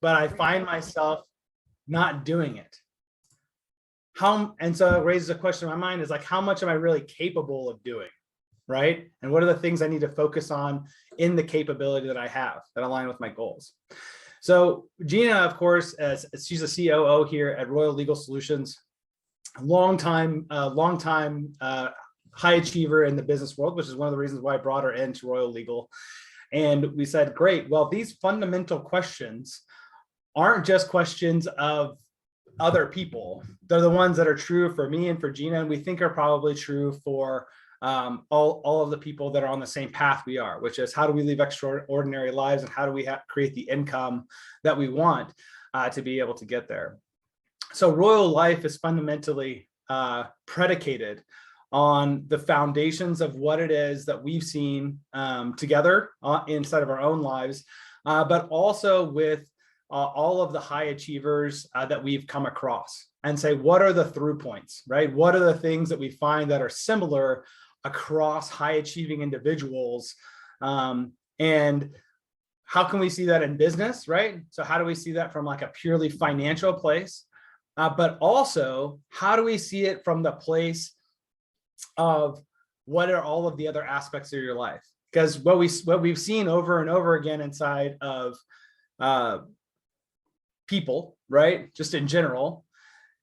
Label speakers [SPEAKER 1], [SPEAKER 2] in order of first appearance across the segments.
[SPEAKER 1] but I find myself not doing it. And so it raises a question in my mind is like, how much am I really capable of doing? Right? And what are the things I need to focus on in the capability that I have that align with my goals? So Gina, of course, she's a COO here at Royal Legal Solutions, long time high achiever in the business world, which is one of the reasons why I brought her into Royal Legal. And we said, great, well, these fundamental questions aren't just questions of other people. They're the ones that are true for me and for Gina, and we think are probably true for all of the people that are on the same path we are, which is how do we live extraordinary lives and how do we create the income that we want to be able to get there. So Royal Life is fundamentally predicated on the foundations of what it is that we've seen together inside of our own lives, but also with all of the high achievers that we've come across, and say, what are the through points, right? What are the things that we find that are similar across high achieving individuals? And how can we see that in business, right? So how do we see that from like a purely financial place? But also, how do we see it from the place of what are all of the other aspects of your life? Because what we've seen over and over again inside of people, right, just in general,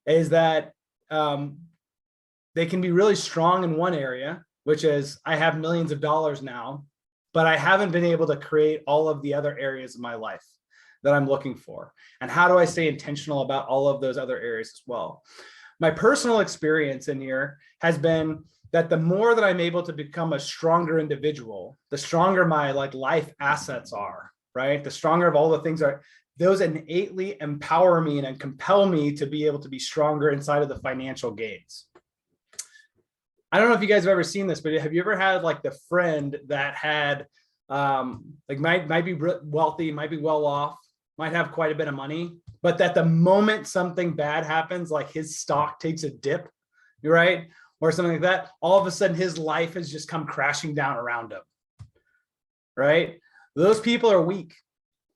[SPEAKER 1] is that they can be really strong in one area, which is I have millions of dollars now, but I haven't been able to create all of the other areas of my life that I'm looking for. And how do I stay intentional about all of those other areas as well? My personal experience in here has been that the more that I'm able to become a stronger individual, the stronger my life assets are, right? The stronger of all the things are, those innately empower me and compel me to be able to be stronger inside of the financial gains. I don't know if you guys have ever seen this, but have you ever had like the friend that had might be wealthy, might be well off, might have quite a bit of money, but that the moment something bad happens, like his stock takes a dip, right? Or something like that, all of a sudden his life has just come crashing down around him, right? Those people are weak,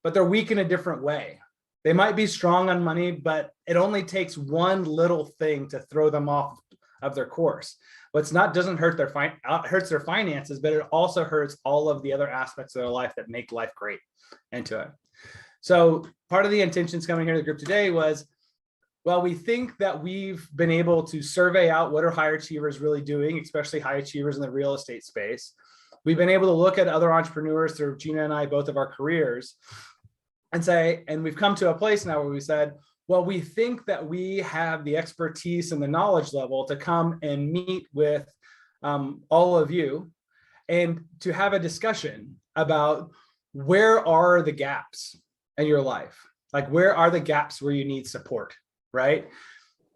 [SPEAKER 1] but they're weak in a different way. They might be strong on money, but it only takes one little thing to throw them off of their course. But doesn't hurt hurts their finances, but it also hurts all of the other aspects of their life that make life great into it. So part of the intentions coming here to the group today was, well, we think that we've been able to survey out what are high achievers really doing, especially high achievers in the real estate space. We've been able to look at other entrepreneurs through Gina and I, both of our careers, and we've come to a place now where we said, well, we think that we have the expertise and the knowledge level to come and meet with all of you and to have a discussion about where are the gaps in your life? Like, where are the gaps where you need support, right?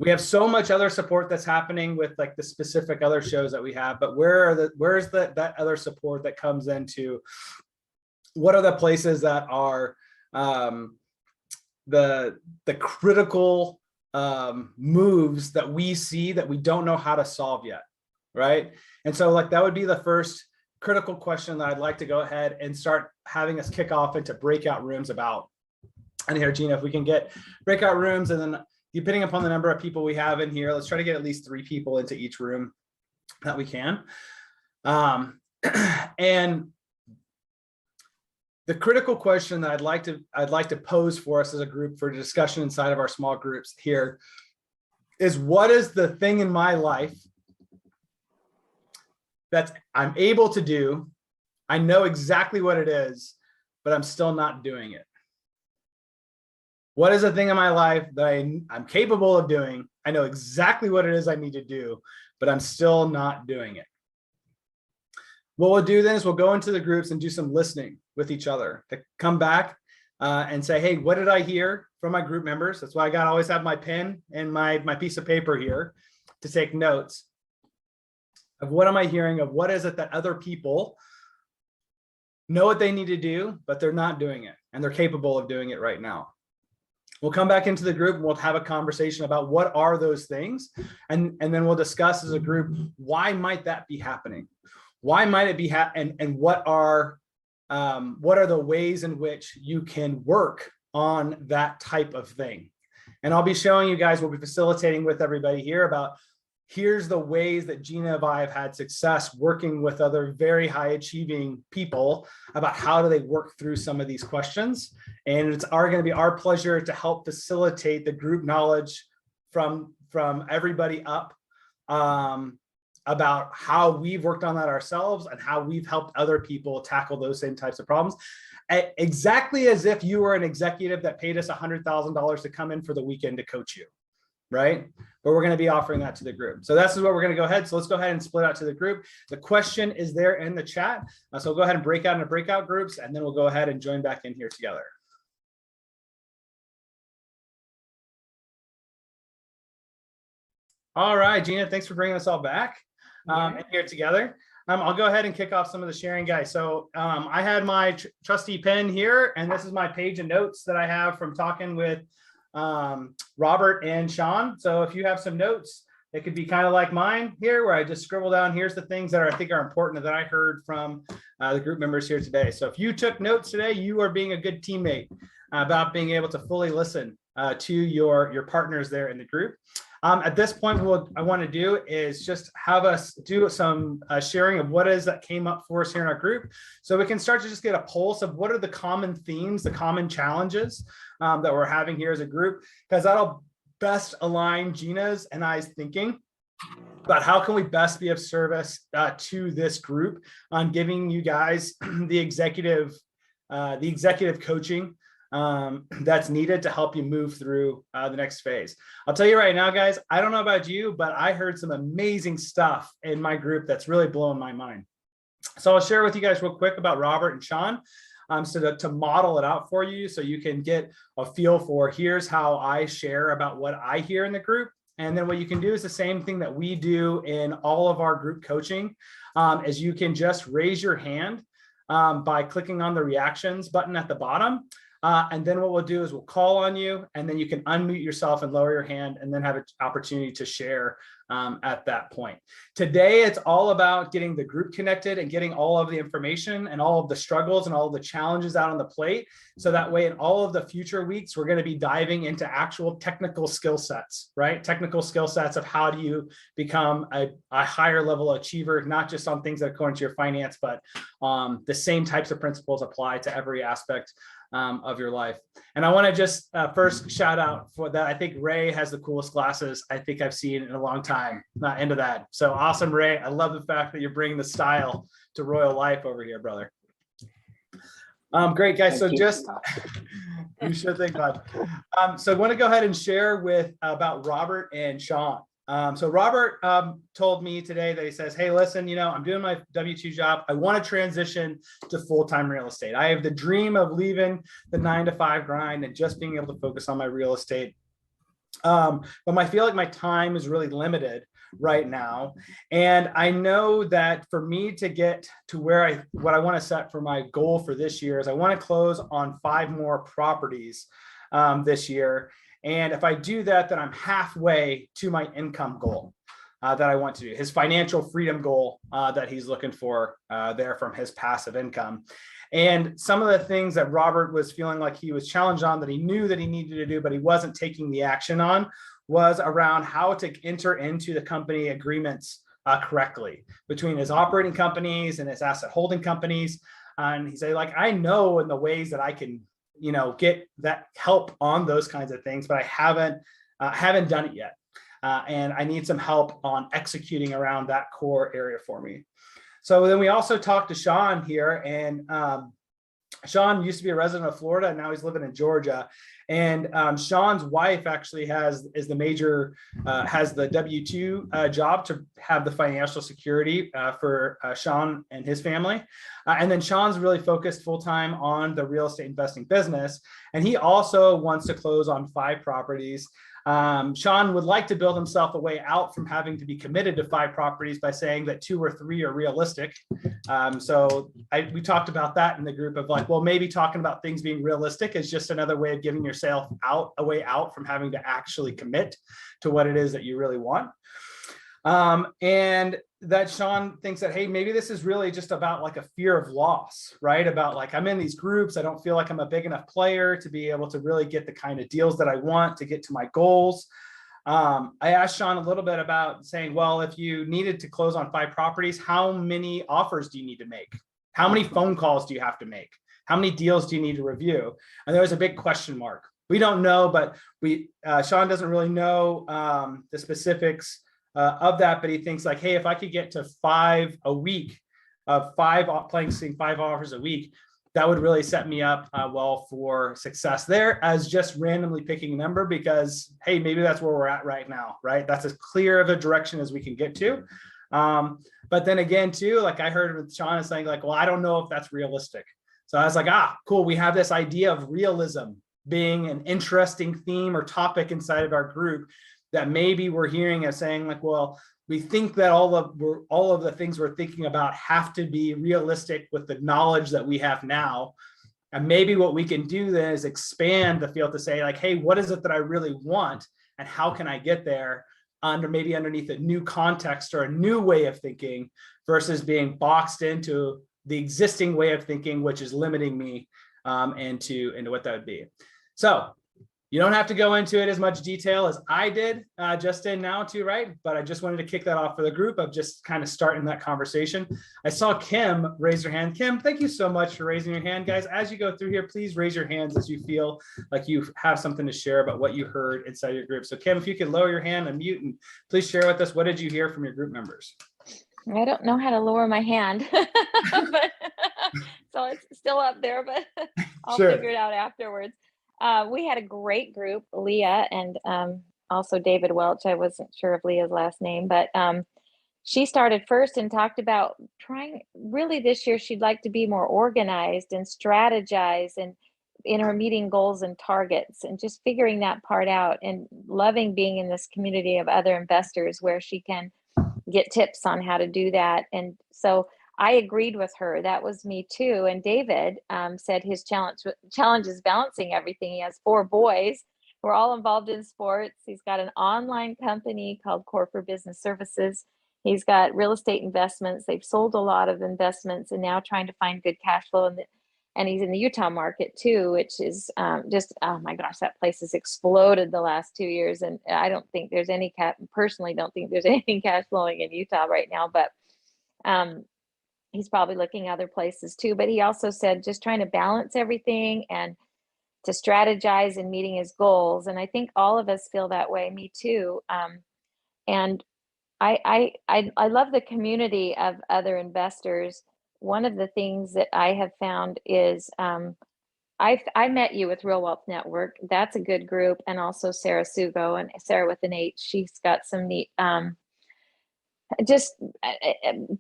[SPEAKER 1] We have so much other support that's happening with like the specific other shows that we have, but where's that other support that comes into what are the places that are the critical moves that we see that we don't know how to solve yet, right? And so like that would be the first critical question that I'd like to go ahead and start having us kick off into breakout rooms about. And here, Gina, if we can get breakout rooms, and then depending upon the number of people we have in here, let's try to get at least 3 people into each room that we can. And the critical question that I'd like to pose for us as a group for discussion inside of our small groups here is, what is the thing in my life that I'm able to do? I know exactly what it is, but I'm still not doing it. What is the thing in my life that I'm capable of doing? I know exactly what it is I need to do, but I'm still not doing it. What we'll do then is we'll go into the groups and do some listening with each other to come back and say, hey, what did I hear from my group members? That's why I always have my pen and my piece of paper here to take notes of what am I hearing, of what is it that other people know what they need to do, but they're not doing it, and they're capable of doing it right now. We'll come back into the group and we'll have a conversation about what are those things. And then we'll discuss as a group, why might that be happening? Why might it be and what are the ways in which you can work on that type of thing. And I'll be showing you guys, we'll be facilitating with everybody here about here's the ways that Gina and I have had success working with other very high achieving people about how do they work through some of these questions. And it's going to be our pleasure to help facilitate the group knowledge from everybody up about how we've worked on that ourselves and how we've helped other people tackle those same types of problems. Exactly as if you were an executive that paid us $100,000 to come in for the weekend to coach you, right? But we're going to be offering that to the group. So this is what we're going to go ahead. So let's go ahead and split out to the group. The question is there in the chat. So we'll go ahead and break out into breakout groups, and then we'll go ahead and join back in here together. All right, Gina, thanks for bringing us all back in here together. I'll go ahead and kick off some of the sharing, guys. So I had my trusty pen here, and this is my page of notes that I have from talking with Robert and Sean. So if you have some notes, it could be kind of like mine here, where I just scribble down, here's the things that I think are important that I heard from the group members here today. So if you took notes today, you are being a good teammate about being able to fully listen to your partners there in the group. At this point, what I want to do is just have us do some sharing of what is that came up for us here in our group, so we can start to just get a pulse of what are the common themes, the common challenges that we're having here as a group, because that'll best align Gina's and I's thinking about how can we best be of service to this group on giving you guys the executive coaching that's needed to help you move through the next phase. I'll tell you right now, guys, I don't know about you, but I heard some amazing stuff in my group that's really blowing my mind. So I'll share with you guys real quick about Robert and Sean, so to model it out for you, so you can get a feel for here's how I share about what I hear in the group. And then what you can do is the same thing that we do in all of our group coaching, is you can just raise your hand by clicking on the reactions button at the bottom. And then what we'll do is we'll call on you, and then you can unmute yourself and lower your hand, and then have an opportunity to share at that point. Today, it's all about getting the group connected and getting all of the information and all of the struggles and all of the challenges out on the plate. So that way, in all of the future weeks, we're going to be diving into actual technical skill sets, right? Technical skill sets of how do you become a higher level achiever, not just on things that are according to your finance, but the same types of principles apply to every aspect of your life. And I want to just first shout out for that. I think Ray has the coolest glasses I think I've seen in a long time. Into that. So awesome, Ray. I love the fact that you're bringing the style to Royal Life over here, brother. Great, guys. So just you should think about. So I want to go ahead and share about Robert and Sean. So Robert told me today that he says, hey, listen, I'm doing my W-2 job. I want to transition to full-time real estate. I have the dream of leaving the 9-to-5 grind and just being able to focus on my real estate. But I feel like my time is really limited right now. And I know that for me to get to what I want to set for my goal for this year is I want to close on 5 more properties this year. And if I do that, then I'm halfway to my income goal that I want to do, his financial freedom goal that he's looking for there from his passive income. And some of the things that Robert was feeling like he was challenged on, that he knew that he needed to do, but he wasn't taking the action on, was around how to enter into the company agreements correctly between his operating companies and his asset holding companies. And he said, I know in the ways that I can, get that help on those kinds of things, but I haven't done it yet. And I need some help on executing around that core area for me. So then we also talked to Sean here, and Sean used to be a resident of Florida, and now he's living in Georgia. And Sean's wife actually has the W-2 job to have the financial security for Sean and his family. And then Sean's really focused full-time on the real estate investing business. And he also wants to close on 5 properties. Sean would like to build himself a way out from having to be committed to 5 properties by saying that 2 or 3 are realistic. We talked about that in the group of maybe talking about things being realistic is just another way of giving yourself a way out from having to actually commit to what it is that you really want. And that Sean thinks that, hey, maybe this is really just about like a fear of loss, right? About like, I'm in these groups, I don't feel like I'm a big enough player to be able to really get the kind of deals that I want to get to my goals. I asked Sean a little bit about saying, well, if you needed to close on 5 properties, how many offers do you need to make? How many phone calls do you have to make? How many deals do you need to review? And there was a big question mark. We don't know, but Sean doesn't really know the specifics of that, but he thinks like, hey, if I could get to 5 a week, seeing 5 offers a week, that would really set me up well for success there, as just randomly picking a number, because hey, maybe that's where we're at right now, right? That's as clear of a direction as we can get to. But then again, too, like I heard with Sean saying like, well, I don't know if that's realistic. So I was like, cool. We have this idea of realism being an interesting theme or topic inside of our group that maybe we're hearing as saying like, well, we think that all of the things we're thinking about have to be realistic with the knowledge that we have now. And maybe what we can do then is expand the field to say like, hey, what is it that I really want? And how can I get there maybe underneath a new context or a new way of thinking versus being boxed into the existing way of thinking, which is limiting me into what that would be. So you don't have to go into it as much detail as I did just in now too, right? But I just wanted to kick that off for the group of just kind of starting that conversation. I saw Kim raise her hand. Kim, thank you so much for raising your hand. Guys, as you go through here, please raise your hands as you feel like you have something to share about what you heard inside your group. So Kim, if you could lower your hand, unmute, and please share with us, what did you hear from your group members?
[SPEAKER 2] I don't know how to lower my hand, but, so it's still up there, but I'll figure it out afterwards. We had a great group, Leah and also David Welch. I wasn't sure of Leah's last name, but she started first and talked about trying really this year, she'd like to be more organized and strategize and in her meeting goals and targets and just figuring that part out and loving being in this community of other investors where she can get tips on how to do that. And so I agreed with her. That was me too. And David said his challenge is balancing everything. He has 4 boys. We're all involved in sports. He's got an online company called Core for Business Services. He's got real estate investments. They've sold a lot of investments and now trying to find good cash flow. And he's in the Utah market too, which is just, oh my gosh, that place has exploded the last 2 years. And I don't think there's any personally don't think there's anything cash flowing in Utah right now, but he's probably looking other places too. But he also said just trying to balance everything and to strategize and meeting his goals. And I think all of us feel that way, me too. And I love the community of other investors. One of the things that I have found is I met you with Real Wealth Network. That's a good group. And also Sarah Sugo, and Sarah with an H. She's got some neat just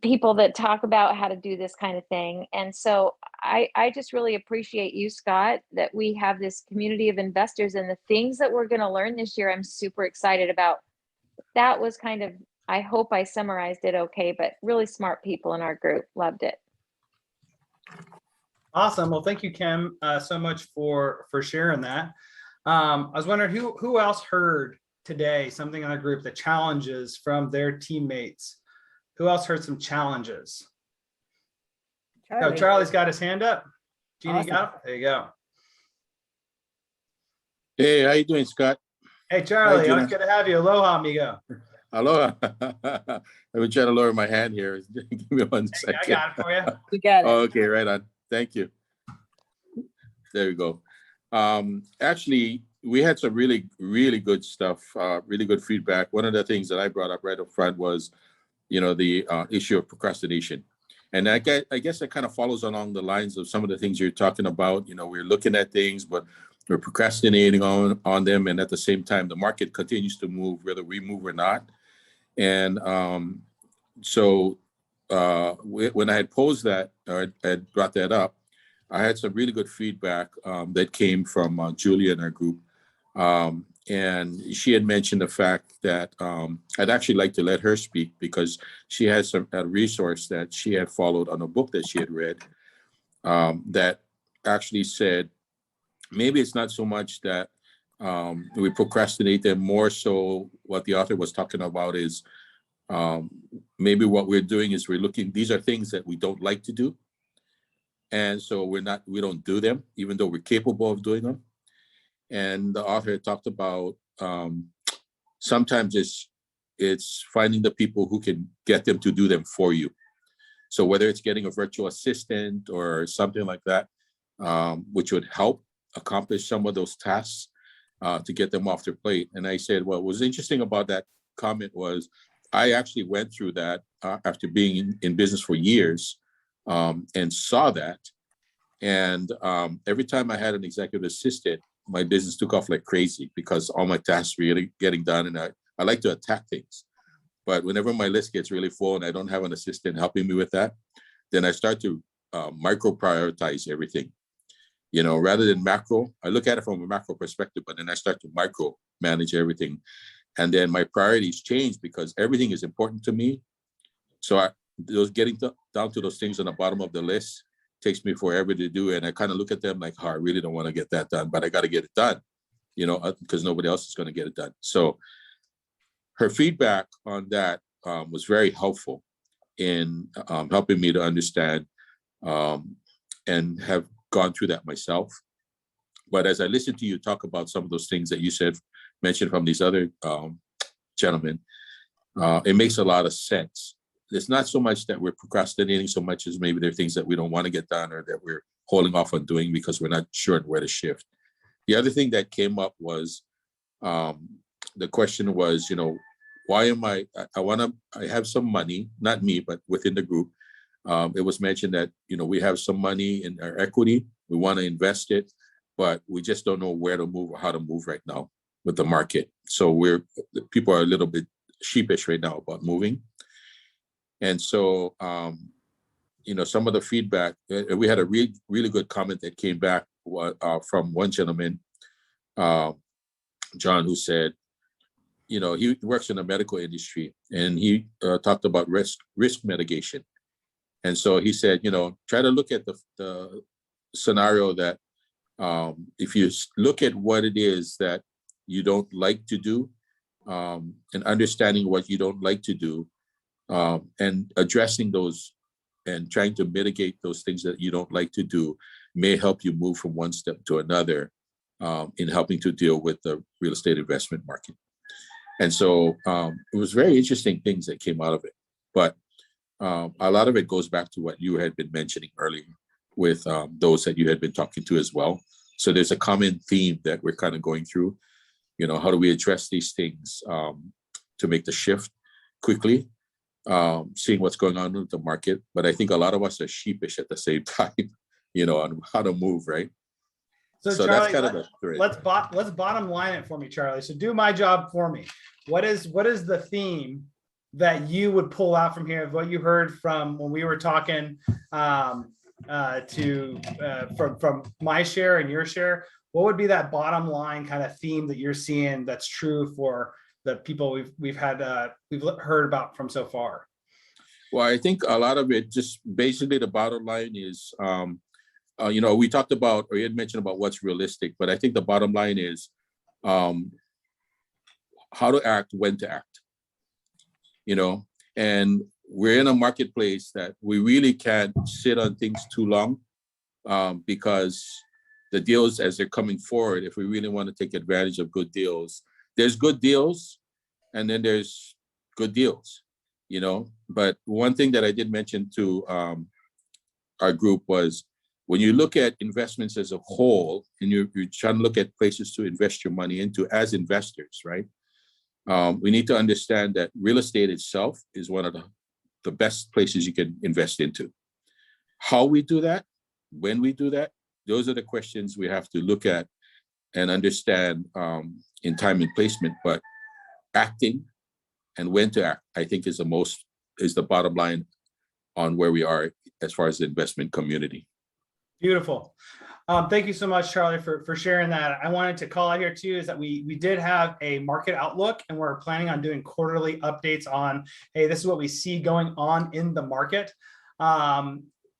[SPEAKER 2] people that talk about how to do this kind of thing. And so I just really appreciate you, Scott, that we have this community of investors and the things that we're going to learn this year. I'm super excited about. That was kind of, I hope I summarized it okay, but really smart people in our group. Loved it.
[SPEAKER 1] Awesome. Well, thank you, Kim, so much for sharing that. I was wondering who else heard today something in our group, the challenges from their teammates. Who else heard some challenges? Oh, Charlie's got his hand up. Gina, awesome. Got it? There you go.
[SPEAKER 3] Hey, how you doing, Scott?
[SPEAKER 1] Hey, Charlie. It's good to have you. Aloha, amigo.
[SPEAKER 3] Aloha. I've been trying to lower my hand here. Give me 1 second.
[SPEAKER 1] I got it for you.
[SPEAKER 2] We got it.
[SPEAKER 3] Oh, okay, right on. Thank you. There we go. Actually, we had some really, really good stuff, really good feedback. One of the things that I brought up right up front was, the issue of procrastination. And I guess that kind of follows along the lines of some of the things you're talking about. We're looking at things, but we're procrastinating on them. And at the same time, the market continues to move, whether we move or not. And so when I had posed that, or had brought that up, I had some really good feedback that came from Julia in our group. And she had mentioned the fact that I'd actually like to let her speak because she has a resource that she had followed on a book that she had read that actually said, maybe it's not so much that we procrastinate, and more so what the author was talking about is Maybe what we're doing is we're looking, these are things that we don't like to do. And so we don't do them, even though we're capable of doing them. And the author talked about sometimes it's finding the people who can get them to do them for you. So whether it's getting a virtual assistant or something like that, which would help accomplish some of those tasks to get them off their plate. And I said, what was interesting about that comment was I actually went through that after being in business for years and saw that. And every time I had an executive assistant, my business took off like crazy because all my tasks were really getting done. And I like to attack things. But whenever my list gets really full and I don't have an assistant helping me with that, then I start to micro prioritize everything. You know, rather than macro, I look at it from a macro perspective, but then I start to micro manage everything. And then my priorities change because everything is important to me. So those getting down to those things on the bottom of the list takes me forever to do. And I kind of look at them like, oh, I really don't want to get that done, but I got to get it done, you know, because nobody else is going to get it done. So her feedback on that was very helpful in helping me to understand and have gone through that myself. But as I listened to you talk about some of those things that you mentioned from these other gentlemen, it makes a lot of sense. It's not so much that we're procrastinating so much as maybe there are things that we don't want to get done or that we're holding off on doing because we're not sure where to shift. The other thing that came up was the question was, you know, why am I have some money, not me, but within the group. It was mentioned that, you know, we have some money in our equity. We want to invest it, but we just don't know where to move or how to move right now with the market. So people are a little bit sheepish right now about moving. And so, you know, some of the feedback, we had a really good comment that came back from one gentleman, John, who said, you know, he works in the medical industry and he talked about risk mitigation. And so he said, you know, try to look at the scenario that if you look at what it is that you don't like to do and understanding what you don't like to do and addressing those and trying to mitigate those things that you don't like to do may help you move from one step to another in helping to deal with the real estate investment market. And so it was very interesting things that came out of it. But a lot of it goes back to what you had been mentioning earlier with those that you had been talking to as well. So there's a common theme that we're kind of going through. You know, how do we address these things to make the shift quickly, seeing what's going on with the market. But I think a lot of us are sheepish at the same time, you know, on how to move, right?
[SPEAKER 1] So Charlie,
[SPEAKER 3] that's kind of the thread.
[SPEAKER 1] Let's bottom line it for me, Charlie. So do my job for me. What is the theme that you would pull out from here of what you heard from when we were talking from my share and your share? What would be that bottom line kind of theme that you're seeing that's true for the people we've heard about from so far?
[SPEAKER 3] Well, I think a lot of it, just basically the bottom line is, you know, we talked about, or you had mentioned about what's realistic, but I think the bottom line is how to act, when to act, you know, and we're in a marketplace that we really can't sit on things too long because the deals as they're coming forward, if we really want to take advantage of good deals, there's good deals and then there's good deals, you know. But one thing that I did mention to our group was when you look at investments as a whole and you're trying to look at places to invest your money into as investors, right? We need to understand that real estate itself is one of the best places you can invest into. How we do that, when we do that, those are the questions we have to look at and understand in time and placement. But acting and when to act, I think is the bottom line on where we are as far as the investment community.
[SPEAKER 1] Beautiful. Thank you so much, Charlie, for sharing that. I wanted to call out here too, is that we did have a market outlook and we're planning on doing quarterly updates on, hey, this is what we see going on in the market.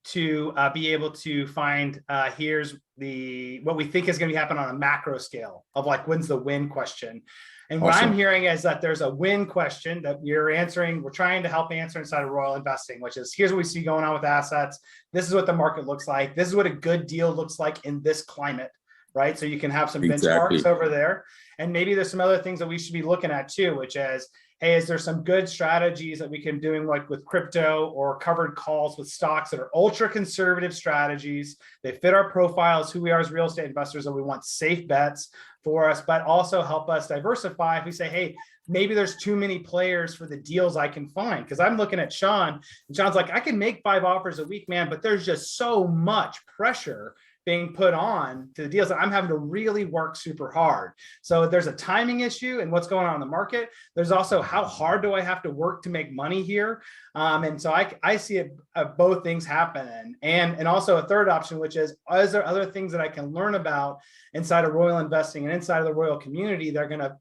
[SPEAKER 1] to be able to find here's what we think is going to be happening on a macro scale of like, when's the win question. And what
[SPEAKER 3] Awesome.
[SPEAKER 1] I'm hearing is that there's a win question that we're answering. We're trying to help answer inside of Royal Investing, which is here's what we see going on with assets. This is what the market looks like. This is what a good deal looks like in this climate, right? So you can have some
[SPEAKER 3] Exactly.
[SPEAKER 1] benchmarks over there. And maybe there's some other things that we should be looking at too, which is, hey, is there some good strategies that we can do like with crypto or covered calls with stocks that are ultra conservative strategies? They fit our profiles, who we are as real estate investors, and we want safe bets for us, but also help us diversify. If we say, hey, maybe there's too many players for the deals I can find. Because I'm looking at Sean, and Sean's like, I can make 5 offers a week, man, but there's just so much pressure being put on to the deals that I'm having to really work super hard. So there's a timing issue and what's going on in the market. There's also how hard do I have to work to make money here? And so I see both things happening. And also a third option, which is there other things that I can learn about inside of Royal Investing and inside of the Royal community that are going to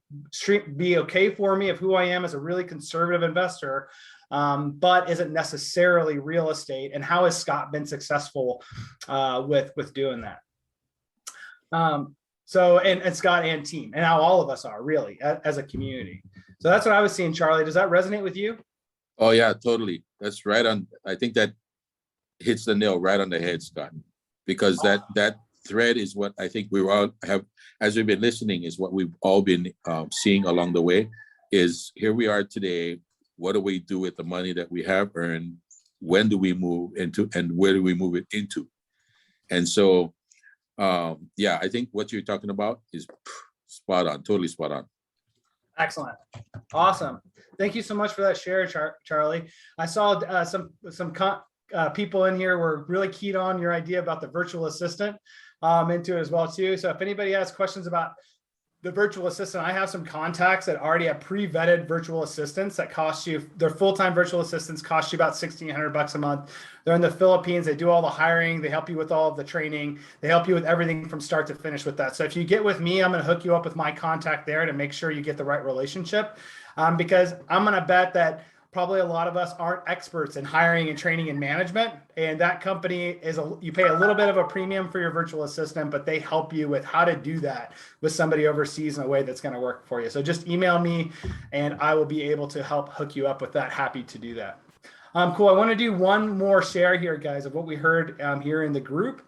[SPEAKER 1] be okay for me of who I am as a really conservative investor, but isn't necessarily real estate. And how has Scott been successful with doing that? So and Scott and team, and how all of us are really as a community. So that's what I was seeing, Charlie. Does that resonate with you?
[SPEAKER 3] Oh yeah, totally. That's right on. I think that hits the nail right on the head, Scott, because that thread is what I think we all have, as we've been listening, is what we've all been seeing along the way. Is here we are today. What do we do with the money that we have earned? When do we move into, and where do we move it into? And so, yeah, I think what you're talking about is spot on, totally spot on.
[SPEAKER 1] Excellent. Awesome. Thank you so much for that share, Charlie. I saw some people in here were really keyed on your idea about the virtual assistant into it as well too. So if anybody has questions about the virtual assistant, I have some contacts that already have pre-vetted virtual assistants that cost you, their full-time virtual assistants cost you about $1,600 a month. They're in the Philippines. They do all the hiring. They help you with all of the training. They help you with everything from start to finish with that. So if you get with me, I'm going to hook you up with my contact there to make sure you get the right relationship, because I'm going to bet that probably a lot of us aren't experts in hiring and training and management. And that company you pay a little bit of a premium for your virtual assistant, but they help you with how to do that with somebody overseas in a way that's going to work for you. So just email me and I will be able to help hook you up with that. Happy to do that. Cool. I want to do one more share here, guys, of what we heard here in the group.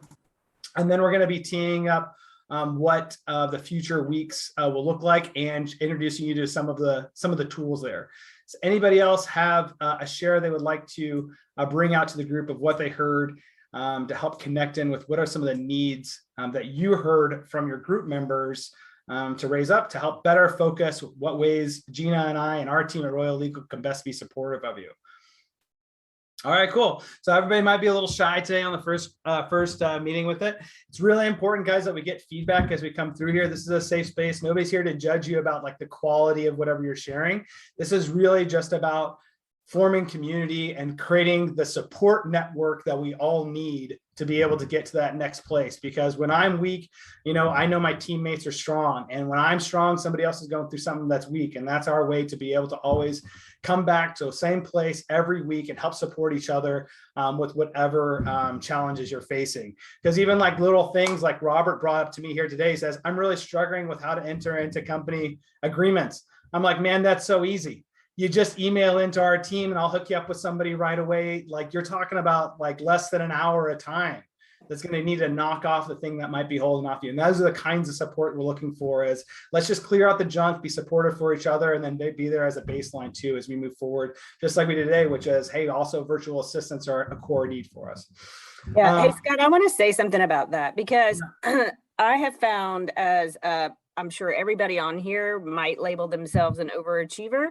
[SPEAKER 1] And then we're going to be teeing up what the future weeks will look like and introducing you to some of the tools there. Does anybody else have a share they would like to bring out to the group of what they heard to help connect in with what are some of the needs that you heard from your group members to raise up to help better focus what ways Gina and I and our team at Royal Legal can best be supportive of you? All right, cool. So everybody might be a little shy today on the first meeting with it. It's really important, guys, that we get feedback as we come through here. This is a safe space. Nobody's here to judge you about like the quality of whatever you're sharing. This is really just about forming community and creating the support network that we all need to be able to get to that next place. Because when I'm weak, I know my teammates are strong. And when I'm strong, somebody else is going through something that's weak. And that's our way to be able to always come back to the same place every week and help support each other with whatever challenges you're facing. Because even like little things like Robert brought up to me here today, says, I'm really struggling with how to enter into company agreements. I'm like, man, that's so easy. You just email into our team and I'll hook you up with somebody right away. Like you're talking about like less than an hour at a time that's going to need to knock off the thing that might be holding off you. And those are the kinds of support we're looking for, is let's just clear out the junk, be supportive for each other, and then be there as a baseline too as we move forward, just like we did today, which is, hey, also virtual assistants are a core need for us.
[SPEAKER 4] Yeah. Hey, Scott, I want to say something about that, because I have found, as I'm sure everybody on here might label themselves an overachiever.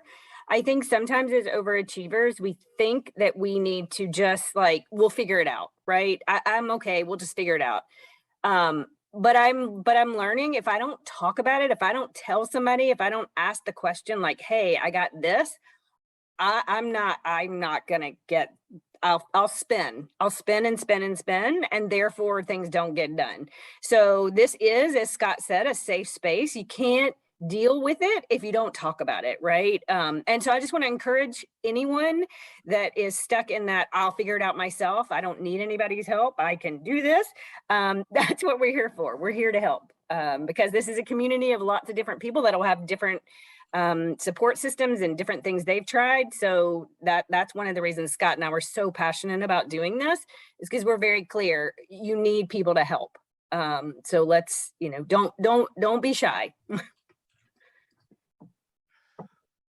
[SPEAKER 4] I think sometimes as overachievers, we think that we need to just like, we'll figure it out, right? I'm okay. We'll just figure it out. But I'm learning, if I don't talk about it, if I don't tell somebody, if I don't ask the question like, hey, I got this, I'm not going to get, I'll spin and spin and spin, and therefore things don't get done. So this is, as Scott said, a safe space. You can't deal with it if you don't talk about it, right? And so I just want to encourage anyone that is stuck in that, I'll figure it out myself, I don't need anybody's help, I can do this. That's what we're here for. We're here to help, because this is a community of lots of different people that will have different support systems and different things they've tried. So that's one of the reasons Scott and I were so passionate about doing this, is because we're very clear, you need people to help. So let's, don't be shy.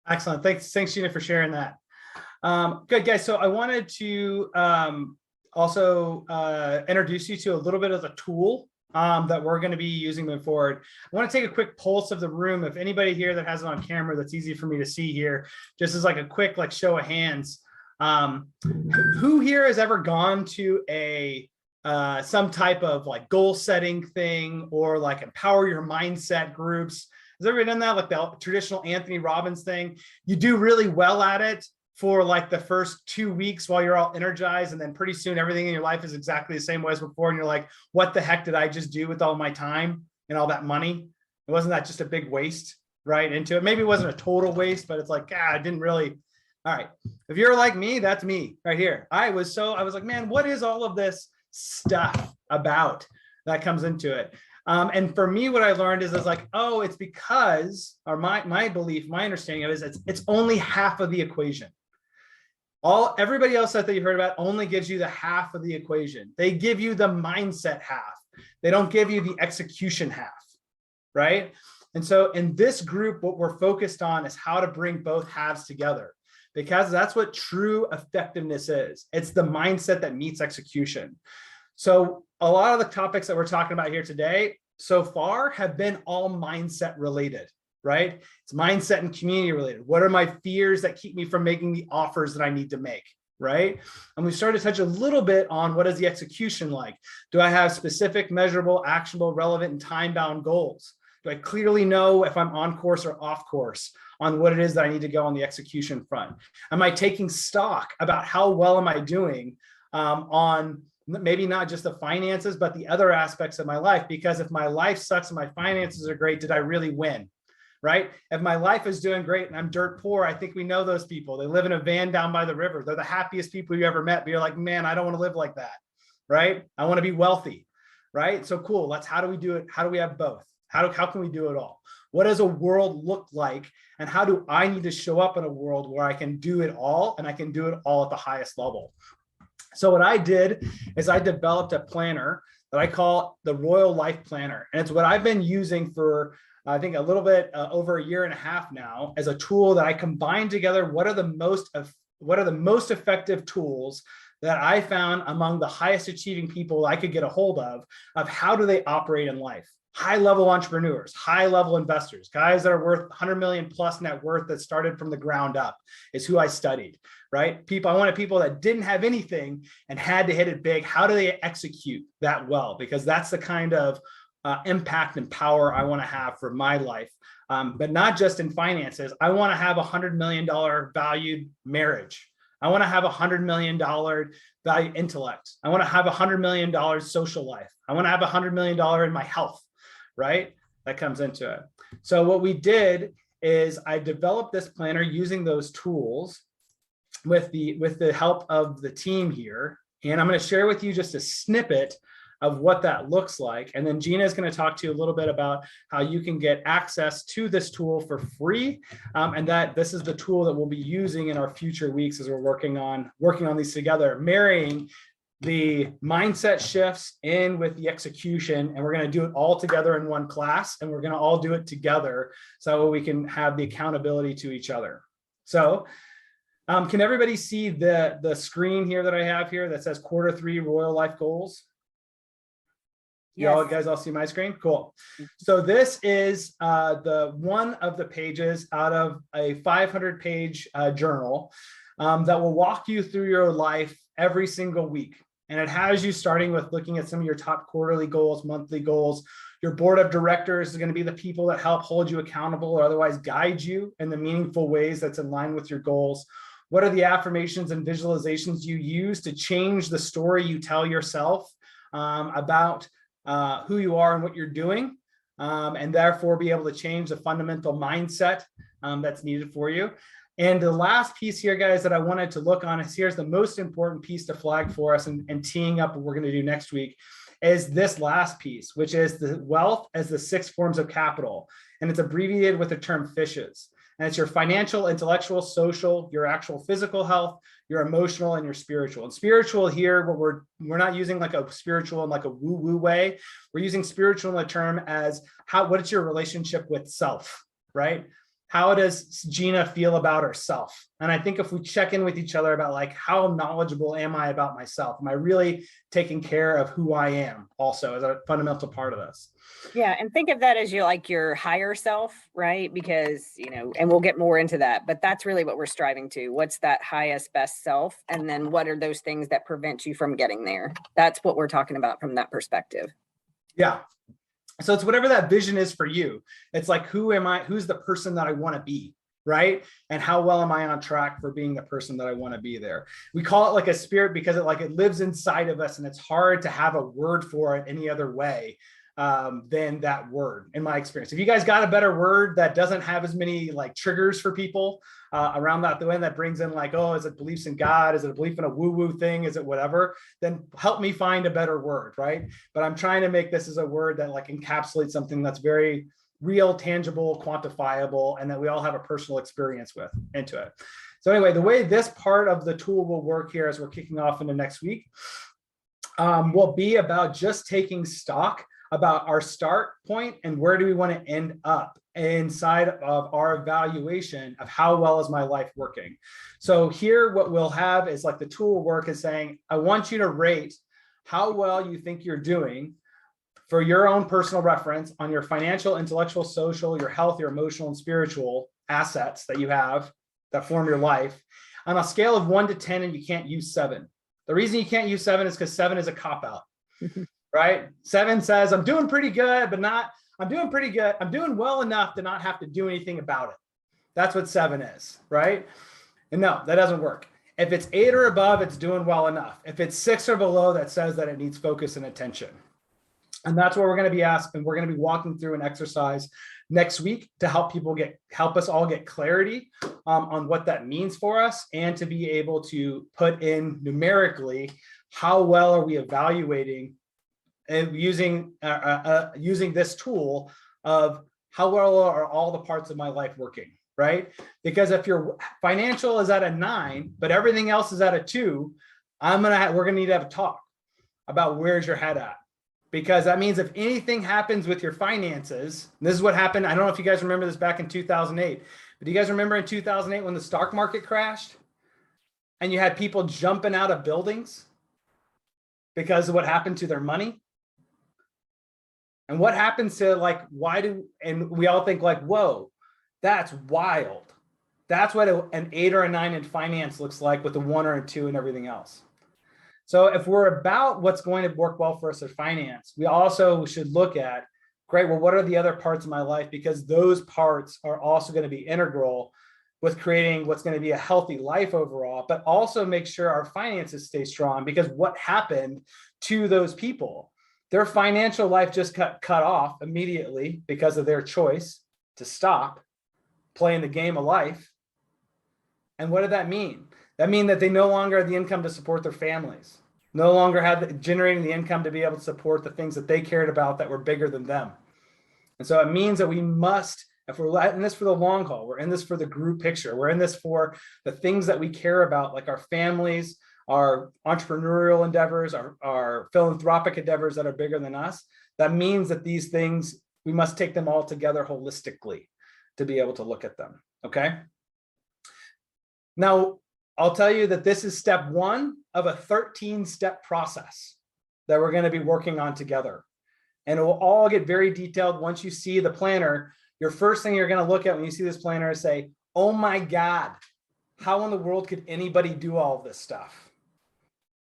[SPEAKER 1] Excellent. Thanks, Gina, for sharing that. Good, guys. So I wanted to also introduce you to a little bit of the tool that we're going to be using moving forward. I want to take a quick pulse of the room. If anybody here that has it on camera, that's easy for me to see here, just as like a quick show of hands. Who here has ever gone to a some type of goal setting thing, or empower your mindset groups? Has everybody done that? Like the traditional Anthony Robbins thing? You do really well at it for the first 2 weeks while you're all energized, and then pretty soon everything in your life is exactly the same way as before, and you're like, what the heck did I just do with all my time and all that money? It wasn't that just a big waste right into it? Maybe it wasn't a total waste, but it's I didn't really. All right, if you're like me, that's me right here. I was like, man, what is all of this stuff about that comes into it? And for me, what I learned is oh, it's because, or my belief, my understanding of it is it's only half of the equation. Everybody else that you've heard about only gives you the half of the equation. They give you the mindset half. They don't give you the execution half, right? And so in this group, what we're focused on is how to bring both halves together, because that's what true effectiveness is. It's the mindset that meets execution. So a lot of the topics that we're talking about here today so far have been all mindset related, right? It's mindset and community related. What are my fears that keep me from making the offers that I need to make, right? And we started to touch a little bit on what is the execution like? Do I have specific, measurable, actionable, relevant, and time-bound goals? Do I clearly know if I'm on course or off course on what it is that I need to go on the execution front? Am I taking stock about how well am I doing on maybe not just the finances, but the other aspects of my life? Because if my life sucks and my finances are great, did I really win? Right? If my life is doing great and I'm dirt poor, I think we know those people. They live in a van down by the river. They're the happiest people you ever met, but you're like, man, I don't want to live like that. Right? I want to be wealthy. Right? So cool. How do we do it? How do we have both? How can we do it all? What does a world look like? And how do I need to show up in a world where I can do it all, and I can do it all at the highest level? So what I did is I developed a planner that I call the Royal Life Planner. And it's what I've been using for, I think, a little bit over a year and a half now, as a tool that I combine together what are the most effective tools that I found among the highest achieving people I could get a hold of how do they operate in life. High-level entrepreneurs, high-level investors, guys that are worth 100 million plus net worth that started from the ground up is who I studied, right? I wanted people that didn't have anything and had to hit it big. How do they execute that well? Because that's the kind of impact and power I want to have for my life. But not just in finances. I want to have $100 million valued marriage. I want to have $100 million value intellect. I want to have $100 million social life. I want to have $100 million in my health, right? That comes into it. So what we did is I developed this planner using those tools with the help of the team here. And I'm going to share with you just a snippet of what that looks like. And then Gina is going to talk to you a little bit about how you can get access to this tool for free. And that this is the tool that we'll be using in our future weeks as we're working on these together, marrying the mindset shifts in with the execution. And we're going to do it all together in one class, and we're going to all do it together so we can have the accountability to each other. So can everybody see the screen here that I have here that says Q3 Royal Life Goals?
[SPEAKER 4] Yes.
[SPEAKER 1] You guys all see my screen? Cool. So this is the one of the pages out of a 500-page journal that will walk you through your life every single week. And it has you starting with looking at some of your top quarterly goals, monthly goals. Your board of directors is going to be the people that help hold you accountable or otherwise guide you in the meaningful ways that's in line with your goals. What are the affirmations and visualizations you use to change the story you tell yourself about who you are and what you're doing? and therefore be able to change the fundamental mindset that's needed for you. And the last piece here, guys, that I wanted to look on is here's the most important piece to flag for us and teeing up what we're going to do next week is this last piece, which is the wealth as the 6 forms of capital. And it's abbreviated with the term FISHES. And it's your financial, intellectual, social, your actual physical health, your emotional, and your spiritual. And spiritual here, what we're not using like a spiritual in like a woo-woo way. We're using spiritual in the term as what is your relationship with self, right? How does Gina feel about herself? And I think if we check in with each other about like, how knowledgeable am I about myself? Am I really taking care of who I am also as a fundamental part of this?
[SPEAKER 4] Yeah. And think of that as your higher self, right? Because, and we'll get more into that, but that's really what we're striving to. What's that highest, best self? And then what are those things that prevent you from getting there? That's what we're talking about from that perspective.
[SPEAKER 1] Yeah. So it's whatever that vision is for you. It's like, who am I? Who's the person that I want to be, right? And how well am I on track for being the person that I want to be there? We call it like a spirit because it lives inside of us, and it's hard to have a word for it any other way than that word, in my experience. If you guys got a better word that doesn't have as many like triggers for people around that, the one that brings in like, oh, is it beliefs in God? Is it a belief in a woo-woo thing? Is it whatever? Then help me find a better word, right? But I'm trying to make this as a word that like encapsulates something that's very real, tangible, quantifiable, and that we all have a personal experience with into it. So anyway, the way this part of the tool will work here as we're kicking off into next week will be about just taking stock about our start point and where do we want to end up inside of our evaluation of how well is my life working. So here what we'll have is like the tool work is saying, I want you to rate how well you think you're doing for your own personal reference on your financial, intellectual, social, your health, your emotional and spiritual assets that you have that form your life on a scale of 1 to 10, and you can't use 7. The reason you can't use 7 is because 7 is a cop-out. Right? 7 says, I'm doing pretty good, but I'm doing pretty good. I'm doing well enough to not have to do anything about it. That's what 7 is, right? And no, that doesn't work. If it's 8 or above, it's doing well enough. If it's 6 or below, that says that it needs focus and attention. And that's what we're going to be asking. We're going to be walking through an exercise next week to help us all get clarity on what that means for us, and to be able to put in numerically how well are we evaluating and using this tool of how well are all the parts of my life working, right? Because if your financial is at a 9, but everything else is at a 2, we're gonna need to have a talk about where's your head at. Because that means if anything happens with your finances, this is what happened. I don't know if you guys remember this back in 2008, but do you guys remember in 2008 when the stock market crashed and you had people jumping out of buildings because of what happened to their money? And what happens to like, and we all think like, whoa, that's wild. That's what an 8 or a 9 in finance looks like with a 1 or a 2 and everything else. So if we're about what's going to work well for us in finance, we also should look at, great, well, what are the other parts of my life? Because those parts are also going to be integral with creating what's going to be a healthy life overall, but also make sure our finances stay strong, because what happened to those people? Their financial life just cut off immediately because of their choice to stop playing the game of life. And what did that mean? That means that they no longer had the income to support their families, no longer had generating the income to be able to support the things that they cared about that were bigger than them. And so it means that we must, if we're in this for the long haul, we're in this for the group picture, we're in this for the things that we care about, like our families, our entrepreneurial endeavors, our philanthropic endeavors that are bigger than us. That means that these things, we must take them all together holistically to be able to look at them, okay? Now, I'll tell you that this is step 1 of a 13-step process that we're going to be working on together. And it will all get very detailed once you see the planner. Your first thing you're going to look at when you see this planner is say, oh my God, how in the world could anybody do all of this stuff?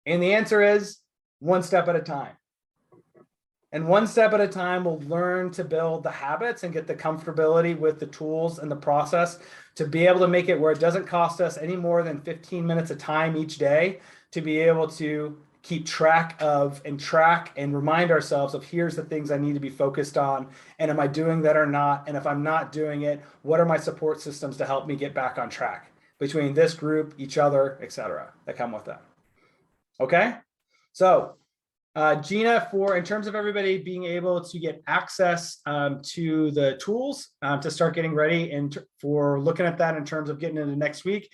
[SPEAKER 1] And the answer is 1 step at a time. And 1 step at a time, we'll learn to build the habits and get the comfortability with the tools and the process to be able to make it where it doesn't cost us any more than 15 minutes of time each day to be able to keep track of and track and remind ourselves of here's the things I need to be focused on. And am I doing that or not? And if I'm not doing it, what are my support systems to help me get back on track between this group, each other, etc. that come with that. Okay. So Gina, in terms of everybody being able to get access to the tools to start getting ready and for looking at that in terms of getting into next week,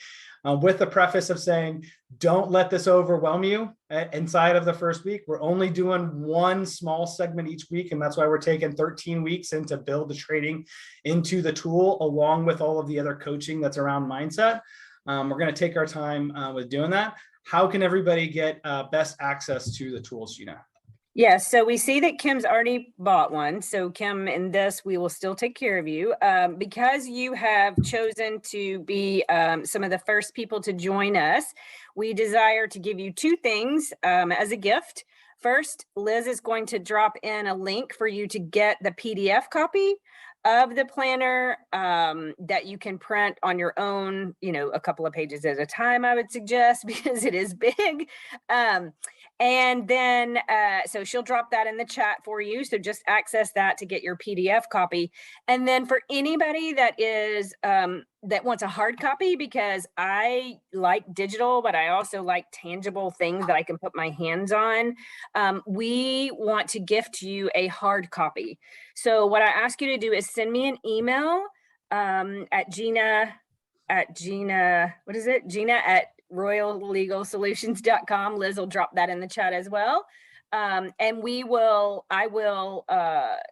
[SPEAKER 1] with the preface of saying, don't let this overwhelm you inside of the first week. We're only doing one small segment each week, and that's why we're taking 13 weeks in to build the training into the tool, along with all of the other coaching that's around mindset. We're going to take our time with doing that. How can everybody get best access to the tools, Gina?
[SPEAKER 4] Yeah, so we see that Kim's already bought one. So Kim, in this, we will still take care of you. Because you have chosen to be some of the first people to join us, we desire to give you two things as a gift. First, Liz is going to drop in a link for you to get the PDF copy of the planner that you can print on your own, a couple of pages at a time, I would suggest, because it is big. And then, so she'll drop that in the chat for you. So just access that to get your PDF copy. And then for anybody that is, that wants a hard copy, because I like digital, but I also like tangible things that I can put my hands on. We want to gift you a hard copy. So what I ask you to do is send me an email at Gina at royallegalsolutions.com. Liz will drop that in the chat as well. And I will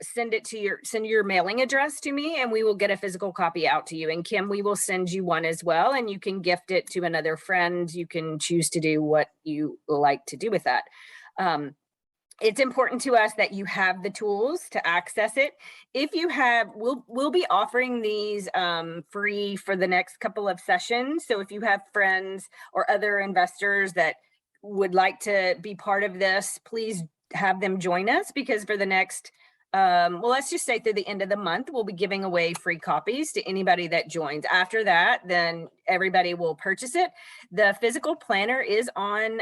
[SPEAKER 4] send your mailing address to me, and we will get a physical copy out to you. And Kim, we will send you one as well, and you can gift it to another friend. You can choose to do what you like to do with that. It's important to us that you have the tools to access it. If you have, we'll be offering these free for the next couple of sessions. So if you have friends or other investors that would like to be part of this, please have them join us, because for the next, let's just say through the end of the month, we'll be giving away free copies to anybody that joins. After that, then everybody will purchase it. The physical planner is on,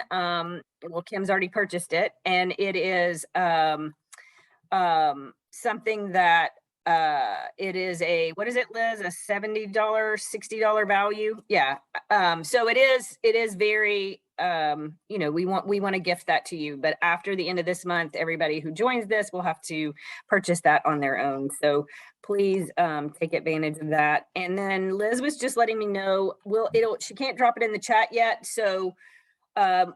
[SPEAKER 4] Kim's already purchased it, and it is something that it is what is it, Liz? A $70, $60 value. Yeah. So it is very, we want to gift that to you, but after the end of this month, everybody who joins this will have to purchase that on their own. So please take advantage of that. And then Liz was just letting me know, she can't drop it in the chat yet. So how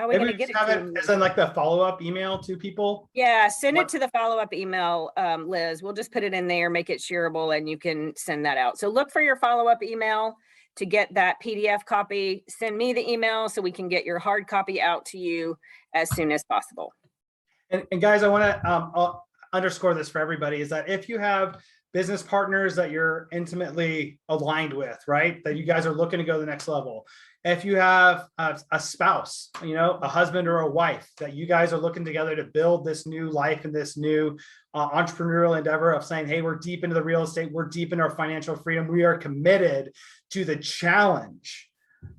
[SPEAKER 4] are we going to get it to them?
[SPEAKER 1] As in like the follow-up email to people?
[SPEAKER 4] Yeah, send it to the follow-up email, Liz. We'll just put it in there, make it shareable, and you can send that out. So look for your follow-up email to get that PDF copy. Send me the email so we can get your hard copy out to you as soon as possible.
[SPEAKER 1] And guys, I want to underscore this for everybody, is that if you have business partners that you're intimately aligned with, right, that you guys are looking to go to the next level, if you have a spouse, a husband or a wife that you guys are looking together to build this new life and this new entrepreneurial endeavor of saying, hey, we're deep into the real estate, we're deep in our financial freedom, we are committed to the challenge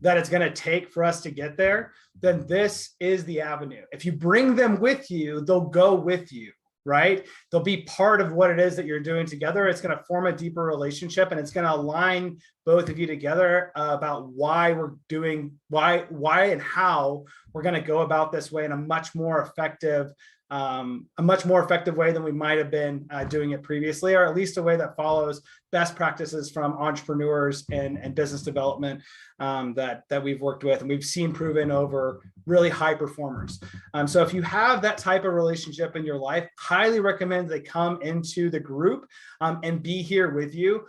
[SPEAKER 1] that it's going to take for us to get there, then this is the avenue. If you bring them with you, they'll go with you, right? They'll be part of what it is that you're doing together. It's going to form a deeper relationship, and it's going to align both of you together about why we're doing, why and how we're going to go about this way in a much more effective way than we might have been doing it previously, or at least a way that follows best practices from entrepreneurs and business development that we've worked with and we've seen proven over really high performers. So if you have that type of relationship in your life, highly recommend they come into the group and be here with you,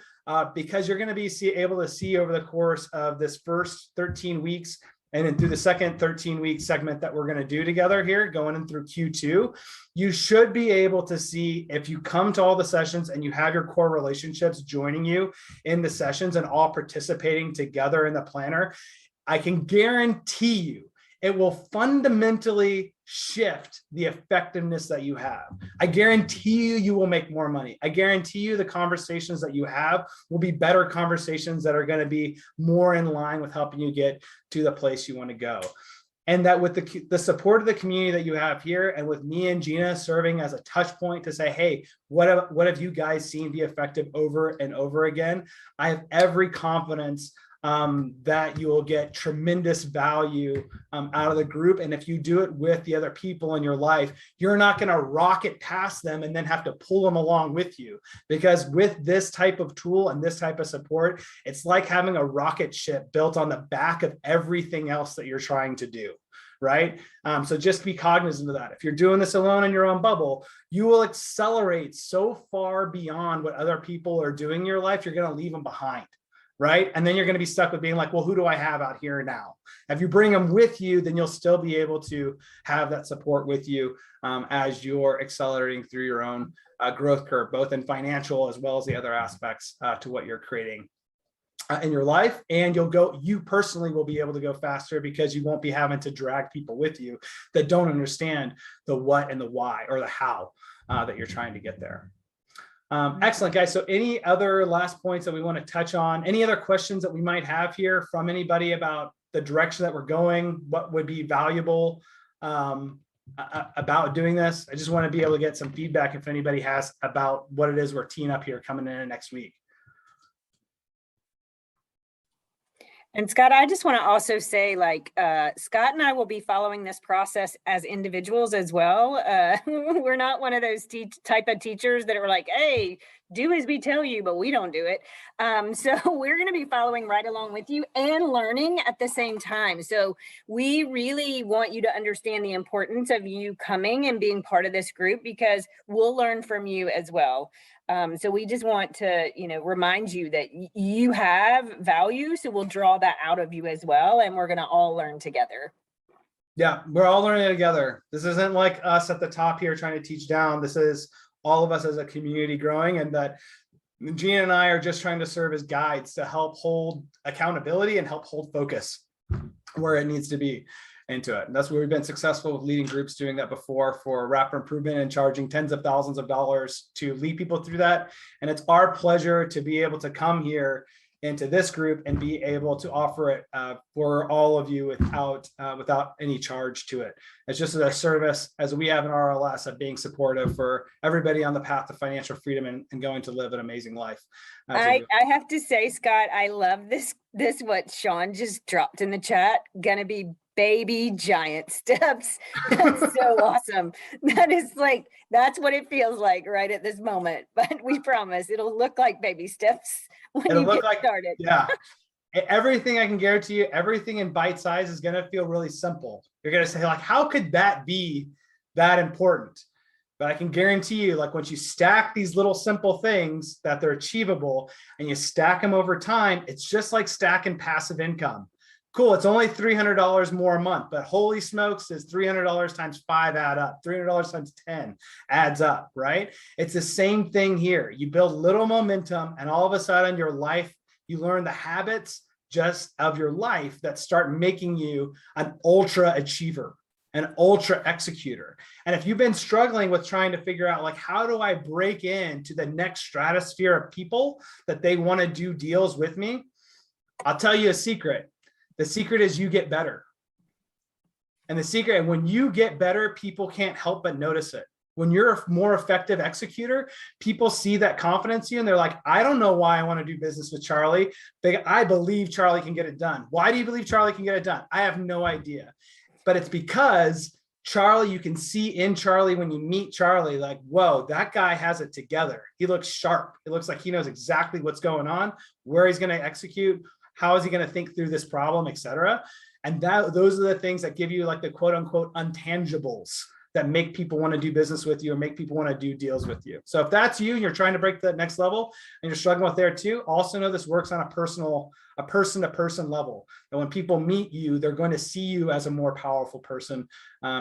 [SPEAKER 1] because you're going to be able to see over the course of this first 13 weeks and then through the second 13-week segment that we're going to do together here, going in through Q2, you should be able to see, if you come to all the sessions and you have your core relationships joining you in the sessions and all participating together in the planner, I can guarantee you it will fundamentally shift the effectiveness that you have. I guarantee you will make more money. I guarantee you the conversations that you have will be better conversations that are going to be more in line with helping you get to the place you want to go. And that with the support of the community that you have here, and with me and Gina serving as a touch point to say, hey, what have you guys seen be effective over and over again? I have every confidence that you will get tremendous value out of the group. And if you do it with the other people in your life, you're not going to rocket past them and then have to pull them along with you. Because with this type of tool and this type of support, it's like having a rocket ship built on the back of everything else that you're trying to do. Right. So just be cognizant of that. If you're doing this alone in your own bubble, you will accelerate so far beyond what other people are doing in your life, you're going to leave them behind. Right. And then you're going to be stuck with being like, well, who do I have out here now? If you bring them with you, then you'll still be able to have that support with you as you're accelerating through your own growth curve, both in financial as well as the other aspects to what you're creating in your life. And you personally will be able to go faster because you won't be having to drag people with you that don't understand the what and the why or the how that you're trying to get there. Excellent, guys. So any other last points that we want to touch on? Any other questions that we might have here from anybody about the direction that we're going? What would be valuable about doing this? I just want to be able to get some feedback if anybody has about what it is we're teeing up here coming in next week.
[SPEAKER 4] And Scott, I just want to also say, like, Scott and I will be following this process as individuals as well. We're not one of those type of teachers that are like, hey, do as we tell you, but we don't do it. So we're going to be following right along with you and learning at the same time. So we really want you to understand the importance of you coming and being part of this group, because we'll learn from you as well. So we just want to, remind you that you have value. So we'll draw that out of you as well. And we're going to all learn together.
[SPEAKER 1] Yeah, we're all learning together. This isn't like us at the top here trying to teach down. This is all of us as a community growing, and that Gina and I are just trying to serve as guides to help hold accountability and help hold focus where it needs to be into it. And that's where we've been successful with leading groups doing that before for rapid improvement and charging tens of thousands of dollars to lead people through that. And it's our pleasure to be able to come here into this group and be able to offer it for all of you without any charge to it. It's just a service, as we have an RLS, of being supportive for everybody on the path to financial freedom and going to live an amazing life.
[SPEAKER 4] I have to say, Scott, I love this what Sean just dropped in the chat. Gonna be baby giant steps. That's so awesome. That's what it feels like right at this moment. But we promise it'll look like baby steps when you get started.
[SPEAKER 1] Yeah. Everything, I can guarantee you, everything in bite size is going to feel really simple. You're going to say, like, how could that be that important? But I can guarantee you, like, once you stack these little simple things that they're achievable and you stack them over time, it's just like stacking passive income. Cool, it's only $300 more a month, but holy smokes, does $300 times 5 add up? $300 times 10 adds up, right? It's the same thing here. You build little momentum, and all of a sudden your life, you learn the habits just of your life that start making you an ultra achiever, an ultra executor. And if you've been struggling with trying to figure out, like, how do I break into the next stratosphere of people that they want to do deals with me? I'll tell you a secret. The secret is you get better. And the secret, when you get better, people can't help but notice it. When you're a more effective executor, people see that confidence in you and they're like, I don't know why I want to do business with Charlie. I believe Charlie can get it done. Why do you believe Charlie can get it done? I have no idea. But it's because Charlie, you can see in Charlie when you meet Charlie, like, whoa, that guy has it together. He looks sharp. It looks like he knows exactly what's going on, where he's going to execute, how is he going to think through this problem, et cetera. And those are the things that give you, like, the quote unquote untangibles that make people want to do business with you or make people want to do deals with you. So if that's you and you're trying to break the next level and you're struggling with there too, also know this works on a person-to-person level. And when people meet you, they're going to see you as a more powerful person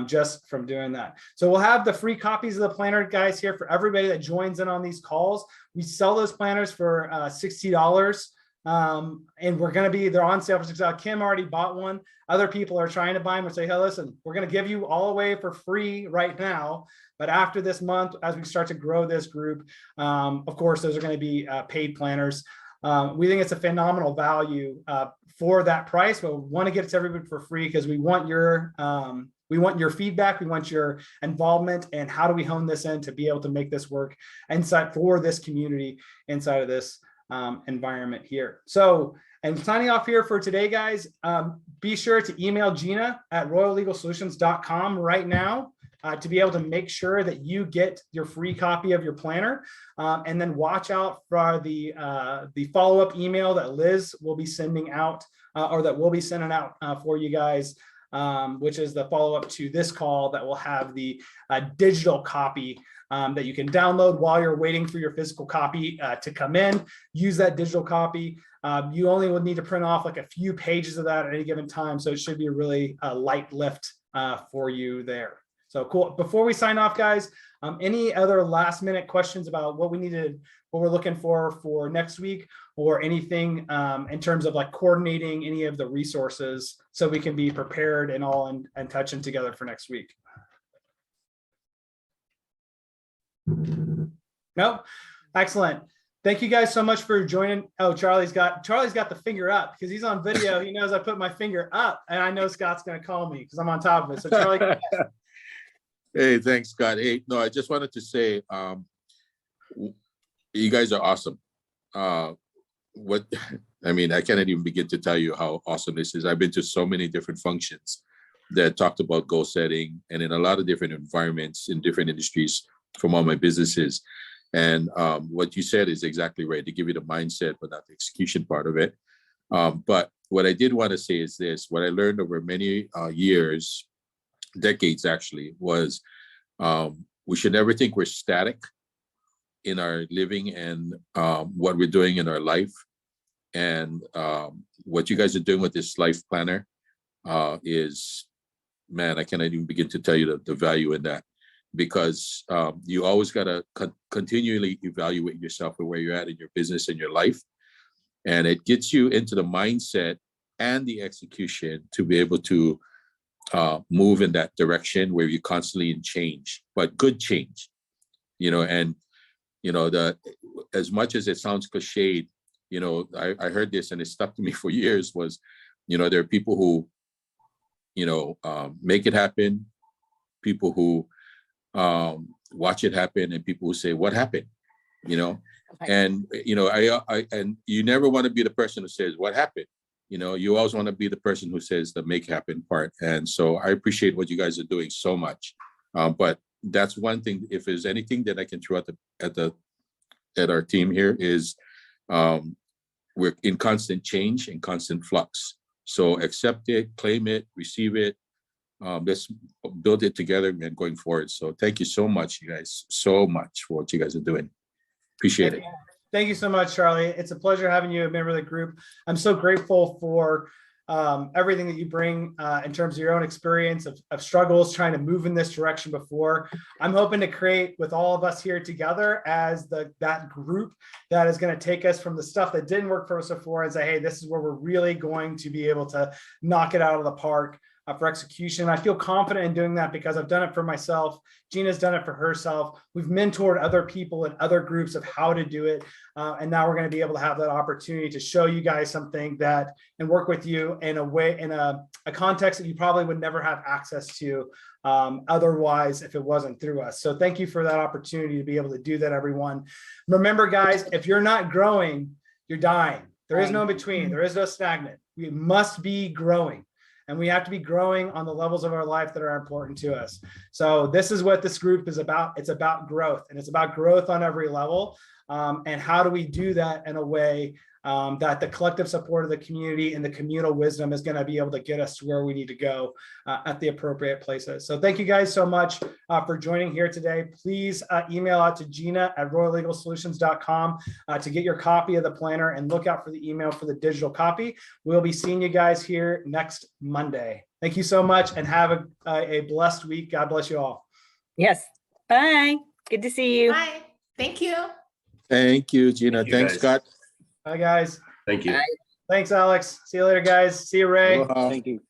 [SPEAKER 1] just from doing that. So we'll have the free copies of the planner, guys, here for everybody that joins in on these calls. We sell those planners for $60. And they're on sale for $6. Kim already bought one. Other people are trying to buy them and say, hey, listen, we're going to give you all away for free right now. But after this month, as we start to grow this group, of course, those are going to be paid planners. We think it's a phenomenal value for that price, but we want to get it to everybody for free because we want your feedback, we want your involvement, and how do we hone this in to be able to make this work inside for this community inside of this environment here. So, and signing off here for today, guys, be sure to email Gina at royallegalsolutions.com right now to be able to make sure that you get your free copy of your planner, and then watch out for the follow-up email that Liz will be sending out, or that we'll be sending out for you guys, which is the follow-up to this call that will have the digital copy that you can download while you're waiting for your physical copy to come in. Use that digital copy. You only would need to print off like a few pages of that at any given time, so it should be a really light lift for you there. So cool. Before we sign off, guys, any other last minute questions about what we needed, what we're looking for next week, or anything in terms of like coordinating any of the resources so we can be prepared and all and touching together for next week? No? Excellent. Thank you guys so much for joining. Oh, Charlie's got the finger up because he's on video. He knows I put my finger up, and I know Scott's going to call me because I'm on top of it. So Charlie.
[SPEAKER 3] Hey, thanks, Scott. Hey, no, I just wanted to say, you guys are awesome. I cannot even begin to tell you how awesome this is. I've been to so many different functions that talked about goal setting, and in a lot of different environments in different industries from all my businesses. And what you said is exactly right. To give you the mindset, but not the execution part of it. But what I did want to say is this: what I learned over many years, decades actually, was we should never think we're static in our living and what we're doing in our life. And what you guys are doing with this life planner is, man, I cannot even begin to tell you the value in that, because you always got to continually evaluate yourself and where you're at in your business and your life. And it gets you into the mindset and the execution to be able to move in that direction where you're constantly in change, but good change, and, as much as it sounds cliched, I heard this and it stuck to me for years was, there are people who, make it happen, people who watch it happen, and people who say, what happened? And, and you never want to be the person who says, what happened? You always want to be the person who says the make happen part. And so I appreciate what you guys are doing so much. But that's one thing. If there's anything that I can throw at our team here is we're in constant change and constant flux. So accept it, claim it, receive it. Let's build it together and going forward. So thank you so much, you guys, so much for what you guys are doing. Appreciate it.
[SPEAKER 1] Thank you so much, Charlie. It's a pleasure having you a member of the group. I'm so grateful for everything that you bring in terms of your own experience of struggles trying to move in this direction before. I'm hoping to create with all of us here together as that group that is going to take us from the stuff that didn't work for us before and say, hey, this is where we're really going to be able to knock it out of the park for execution. I feel confident in doing that because I've done it for myself. Gina's done it for herself. We've mentored other people in other groups of how to do it. And now we're going to be able to have that opportunity to show you guys something that and work with you in a way, in a context that you probably would never have access to otherwise if it wasn't through us. So thank you for that opportunity to be able to do that, everyone. Remember, guys, if you're not growing, you're dying. There is no in between. There is no stagnant. We must be growing. And we have to be growing on the levels of our life that are important to us. So this is what this group is about. It's about growth, and it's about growth on every level. And how do we do that in a way that the collective support of the community and the communal wisdom is going to be able to get us to where we need to go at the appropriate places. So thank you guys so much for joining here today. Please email out to Gina at royallegalsolutions.com to get your copy of the planner, and look out for the email for the digital copy. We'll be seeing you guys here next Monday. Thank you so much, and have a blessed week. God bless you all.
[SPEAKER 4] Yes. Bye. Good to see you.
[SPEAKER 5] Bye. Thank you.
[SPEAKER 3] Thank you, Gina.
[SPEAKER 6] Thank you,
[SPEAKER 3] Thanks,
[SPEAKER 6] guys.
[SPEAKER 3] Scott.
[SPEAKER 1] Bye, guys.
[SPEAKER 6] Thank you.
[SPEAKER 4] Bye.
[SPEAKER 1] Thanks, Alex. See you later, guys. See you, Ray.
[SPEAKER 3] Aloha.
[SPEAKER 7] Thank you.